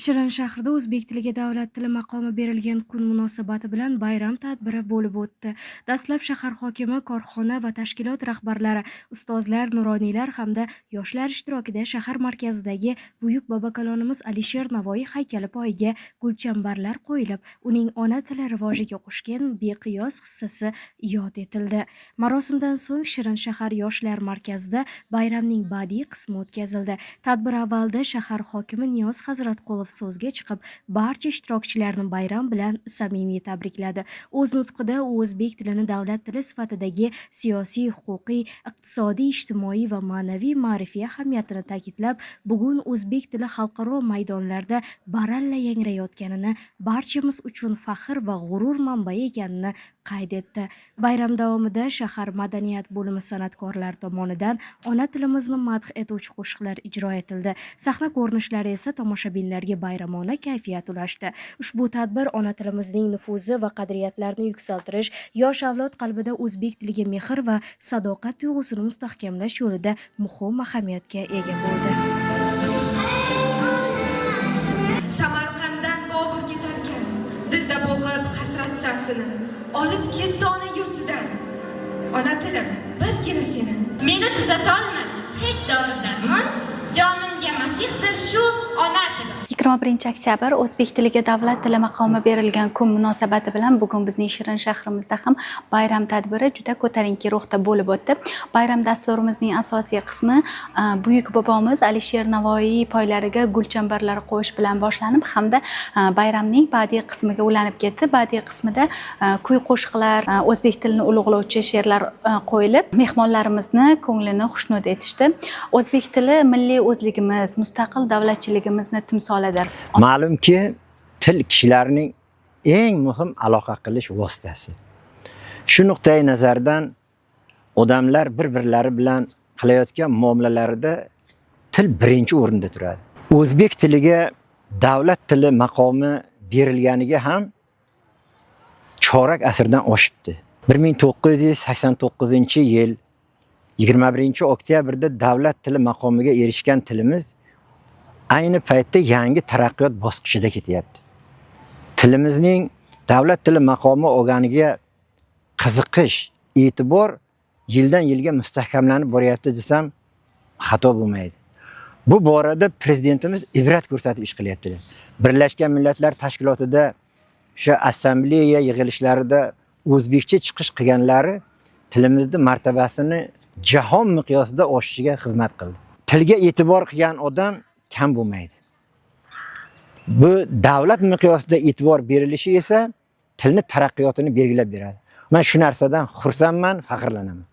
Shirin shahrida o'zbek tiliga davlat tili maqomi berilgan kun munosabati bilan bayram tadbiri bo'lib o'tdi. Dastlab shahar hokimi, korxona va tashkilot rahbarlari, ustozlar, nuroniylar hamda yoshlar ishtirokida shahar markazidagi buyuk bobokalonimiz Alisher Navoiy haykali poyiga gulchambarlar qo'yilib, uning ona tili rivojiga qo'shgan beqiyos hissasi yod etildi. Marosimdan so'ng Shirin shahar yoshlar markazida bayramning badiiy qismi o'tkazildi. Tadbir avvalida shahar hokimi Niyoz Hazratqulov so'zga chiqib, barcha ishtirokchilarni bayram bilan samimiy tabrikladi. O'z nutqida u o'zbek tilini davlat tili sifatidagi siyosiy, huquqiy, iqtisodiy, ijtimoiy va ma'naviy ma'rifiy ahamiyatini ta'kidlab, bugun o'zbek tili xalqaro maydonlarda baralla yangrayotganini, barchamiz uchun faxr va g'urur manbai ekanini qayd etdi. Bayram davomida shahar madaniyat bo'limi san'atkorlari tomonidan ona tilimizni madh etuvchi qo'shiqlar ijro etildi. Sahna ko'rinishlari esa tomoshabinlarga bayramona kayfiyat ulashdi. Ushbu tadbir ona tilimizning nufuzi va qadriyatlarini yuksaltirish, yosh avlod qalbida o'zbek tiliga mehr va sadoqat tuyg'usini mustahkamlash yo'lida muhim ahamiyatga ega bo'ldi. Samarqanddan Bobur ketarkan, dilda bo'g'ib hasrat savsini, olib ketdi ona yurtidan. Ona tilim birgina seni. Meni tuzatolmas hech dori darmon, jonimga masihdir shu ona tilim. 21 oktyabr o'zbek tiliga davlat tili maqomi berilgan kun munosabati bilan bugun bizning Shirin shahrimizda ham bayram tadbiri juda ko'tarinki ruhda bo'lib o'tdi. Bayram dasturimizning asosiy qismi buyuk bobomiz Alisher Navoiy poylariga gulchambarlar qo'yish bilan boshlanib, hamda bayramning badiiy qismiga ulanib ketdi. Badiiy qismida kuy qo'shiqlar, o'zbek tilini ulug'lovchi she'rlar qo'yilib, mehmonlarimizni ko'nglini xushnud etishdi. O'zbek tili milliy o'zligimiz, mustaqil davlatchiligimizni timsolidir. Ma'lumki, til kishilarning eng muhim aloqa qilish vositasi. Shu nuqtai nazardan odamlar bir-birlari bilan qilayotgan muomalalarida til birinchi o'rinda turadi. O'zbek tiliga davlat tili maqomi berilganiga ham chorak asrdan oshibdi. 1989-yil 21-oktyabrda davlat tili maqomiga erishgan tilimiz ayni paytda yangi taraqqiyot bosqichida ketyapti. Tilimizning davlat tili maqomi olganiga qiziqish, e'tibor yildan yilga mustahkamlanib boryapti desam xato bo'lmaydi. Bu borada prezidentimiz ibrat ko'rsatib ish qilyaptilar. Birlashgan Millatlar Tashkilotida o'sha assambleya yig'ilishlarida o'zbekcha chiqish qilganlari tilimizning martabasini jahon miqyosida oshishiga xizmat qildi. Tilga e'tibor qilgan odam kam bo'lmaydi. Bu davlat miqyosida e'tibor berilishi esa tilni taraqqiyotini belgilab beradi. Men shu narsadan xursandman, faxrlanaman.